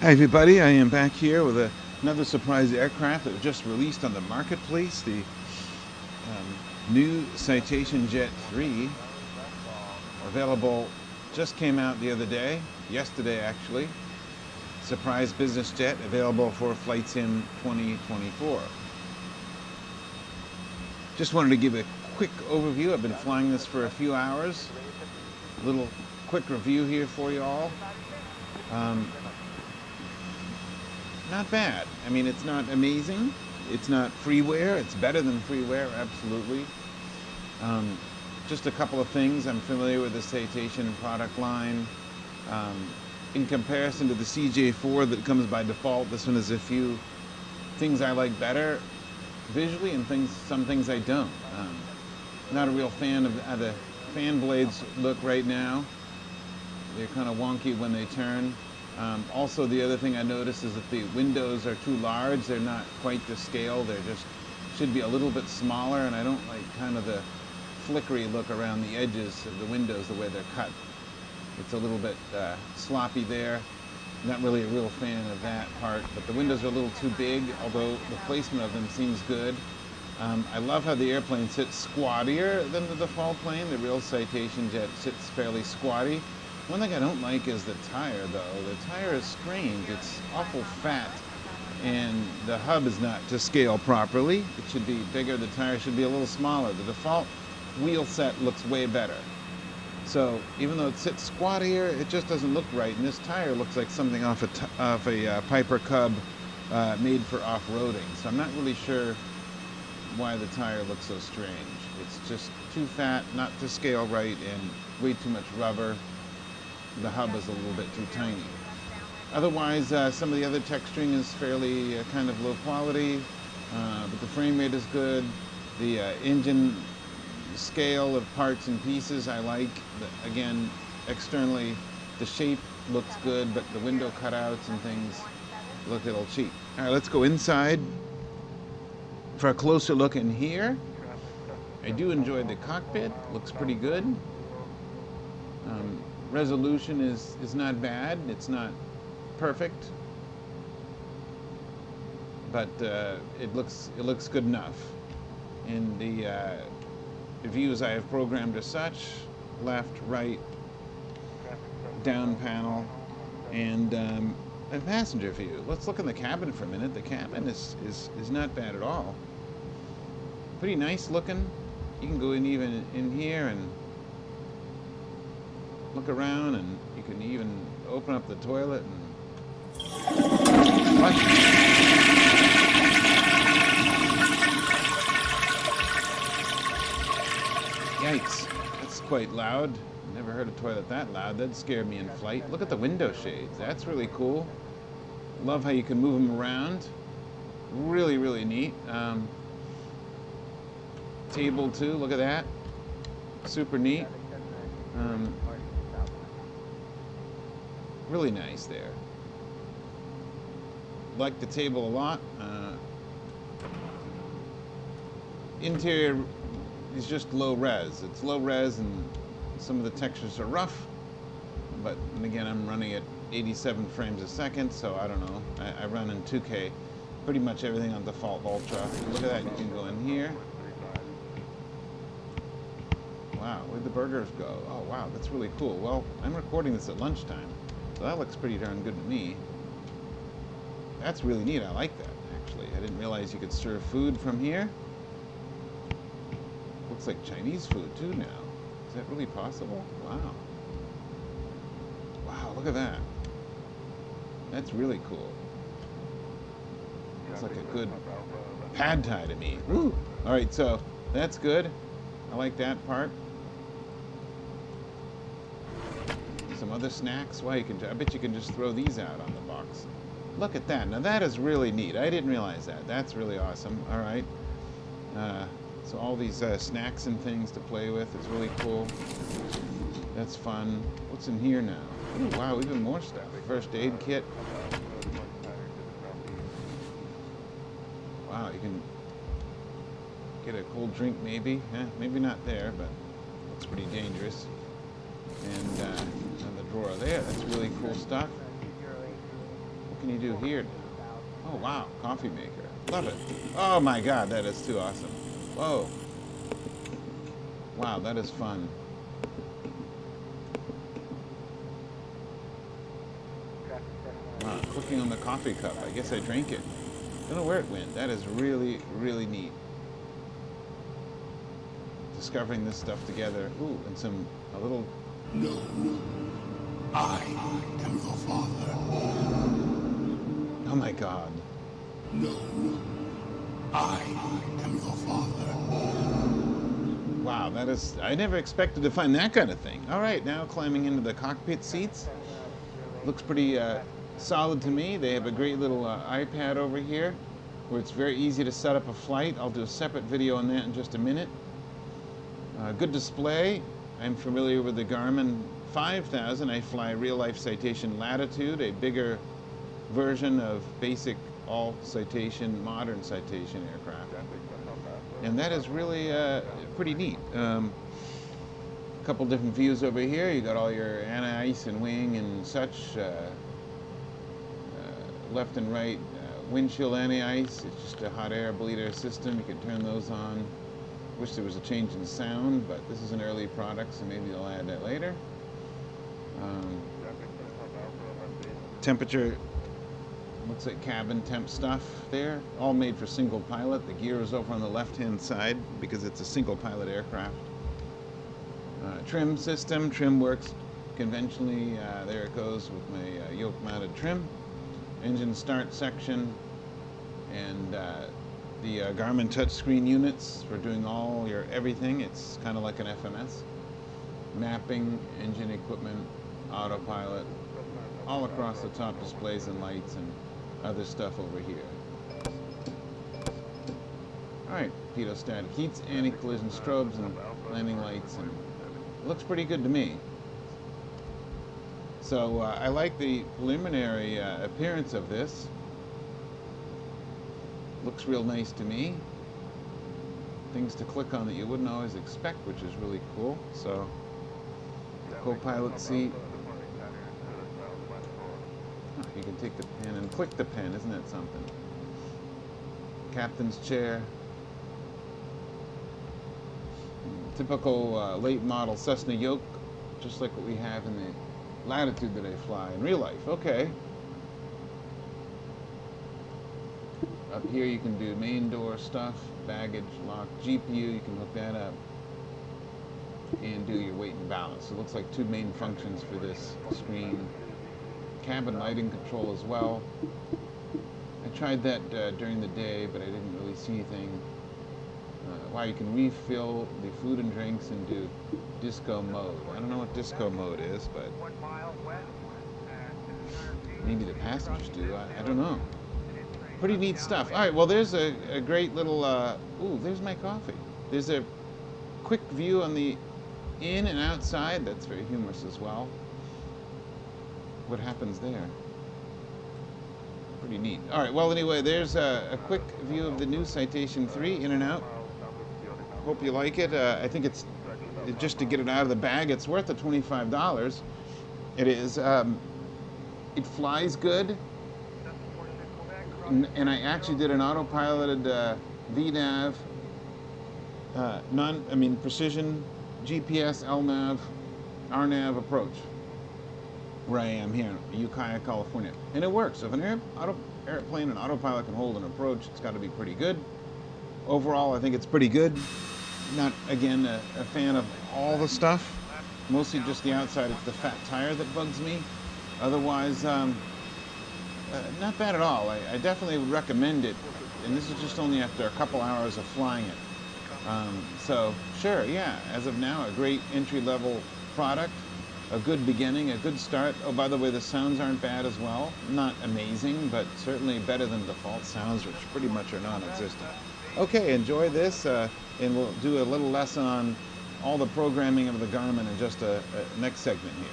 Hi everybody, I am back here with another surprise aircraft that was just released on the marketplace, the new Citation Jet 3, available, just came out the other day, yesterday actually. Surprise business jet available for Flightsim 2024. Just wanted to give a quick overview. I've been flying this for a few hours. A little quick review here for you all. Not bad. I mean, it's not amazing. It's not freeware. It's better than freeware, absolutely. Just a couple of things. I'm familiar with the Citation product line. In comparison to the CJ4 that comes by default, this one has a few things I like better visually and some things I don't. Not a real fan of how the fan blades look right now. They're kind of wonky when they turn. Also, the other thing I noticed is that the windows are too large. They're not quite to scale. They're just should be a little bit smaller, and I don't like kind of the flickery look around the edges of the windows the way they're cut. It's a little bit sloppy there. Not really a real fan of that part, but the windows are a little too big, although the placement of them seems good. I love how the airplane sits squattier than the default plane. The real Citation jet sits fairly squatty. One thing I don't like is the tire, though. The tire is strange. It's awful fat, and the hub is not to scale properly. It should be bigger. The tire should be a little smaller. The default wheel set looks way better. So even though it sits squattier, it just doesn't look right. And this tire looks like something off a Piper Cub made for off-roading. So I'm not really sure why the tire looks so strange. It's just too fat, not to scale right, and way too much rubber. The hub is a little bit too tiny. Otherwise, some of the other texturing is fairly kind of low quality, but the frame rate is good. The engine scale of parts and pieces I like. Again, externally, the shape looks good, but the window cutouts and things look a little cheap. All right, let's go inside for a closer look in here. I do enjoy the cockpit. Looks pretty good. Resolution is not bad. It's not perfect, but it looks good enough. In the views I have programmed as such: left, right, down panel, and a passenger view. Let's look in the cabin for a minute. The cabin is not bad at all. Pretty nice looking. You can go in even in here and look around, and you can even open up the toilet and what? Yikes, that's quite loud. Never heard a toilet that loud. That scared me in flight. Look at the window shades. That's really cool. Love how you can move them around. Really, really neat. Table too, look at that. Super neat. Really nice there. Like the table a lot. Interior is just low res. It's low res and some of the textures are rough, but again, I'm running at 87 frames a second, so I don't know. I run in 2K. Pretty much everything on default ultra. Look at that, you can go in here. Wow, where'd the burgers go? Oh wow, that's really cool. Well, I'm recording this at lunchtime, so that looks pretty darn good to me. That's really neat. I like that, actually. I didn't realize you could serve food from here. Looks like Chinese food too now. Is that really possible? Wow. Wow, look at that. That's really cool. Looks like a good pad thai to me. Woo! All right, so that's good. I like that part. Some other snacks. Well, I bet you can just throw these out on the box. Look at that. Now that is really neat. I didn't realize that. That's really awesome. All right. So all these snacks and things to play with. It's really cool. That's fun. What's in here now? Ooh, wow, even more stuff. First aid kit. Wow, you can get a cold drink maybe. Maybe not there, but looks pretty dangerous. And on the drawer there, that's really cool stuff. What can you do here? Oh, wow. Coffee maker. Love it. Oh, my God. That is too awesome. Whoa. Wow, that is fun. Wow, clicking on the coffee cup. I guess I drank it. Don't know where it went. That is really, really neat. Discovering this stuff together. Ooh, and a little... No. I am your father. Oh my God. No. I am your father. Wow, that is... I never expected to find that kind of thing. All right, now climbing into the cockpit seats. Looks pretty solid to me. They have a great little iPad over here where it's very easy to set up a flight. I'll do a separate video on that in just a minute. Good display. I'm familiar with the Garmin 5000. I fly real-life Citation Latitude, a bigger version of basic all-citation, modern citation aircraft. And that is really pretty neat. A couple different views over here. You got all your anti-ice and wing and such. Left and right windshield anti-ice. It's just a hot air bleeder system. You can turn those on. Wish there was a change in sound, but this is an early product, so maybe they'll add that later. Temperature, looks like cabin temp stuff there. All made for single pilot. The gear is over on the left-hand side because it's a single pilot aircraft. Trim system. Trim works conventionally. There it goes with my yoke-mounted trim. Engine start section, and the Garmin touchscreen units for doing all your everything. It's kind of like an FMS. Mapping, engine equipment, autopilot, all across the top displays and lights and other stuff over here. Alright, pitot-static heats, anti-collision strobes and landing lights, and it looks pretty good to me. So I like the preliminary appearance of this. Looks real nice to me. Things to click on that you wouldn't always expect, which is really cool. So, co-pilot seat. Oh, you can take the pen and click the pen, isn't that something? Captain's chair. Typical late model Cessna yoke, just like what we have in the Latitude that I fly in real life. Okay. Up here you can do main door stuff, baggage, lock, GPU, you can hook that up, and do your weight and balance. It looks like two main functions for this screen. Cabin lighting control as well. I tried that during the day, but I didn't really see anything. Wow, you can refill the food and drinks and do disco mode. I don't know what disco mode is, but maybe the passengers do. I don't know. Pretty neat stuff. All right, well, there's a great little, ooh, there's my coffee. There's a quick view on the in and outside. That's very humorous as well. What happens there? Pretty neat. All right, well, anyway, there's a quick view of the new Citation 3, in and out. Hope you like it. I think it's, just to get it out of the bag, it's worth the $25. It is. It flies good. And I actually did an autopiloted VNAV, precision GPS, LNAV, RNAV approach, where I am here in Ukiah, California. And it works. If an airplane and autopilot can hold an approach, it's got to be pretty good. Overall, I think it's pretty good. Not, again, a fan of all the stuff. Mostly just the outside. It's the fat tire that bugs me. Otherwise, not bad at all. I definitely would recommend it. And this is just only after a couple hours of flying it. So, sure, yeah, as of now, a great entry-level product. A good beginning, a good start. Oh, by the way, the sounds aren't bad as well. Not amazing, but certainly better than default sounds, which pretty much are non-existent. Okay, enjoy this, and we'll do a little lesson on all the programming of the Garmin in just a next segment here.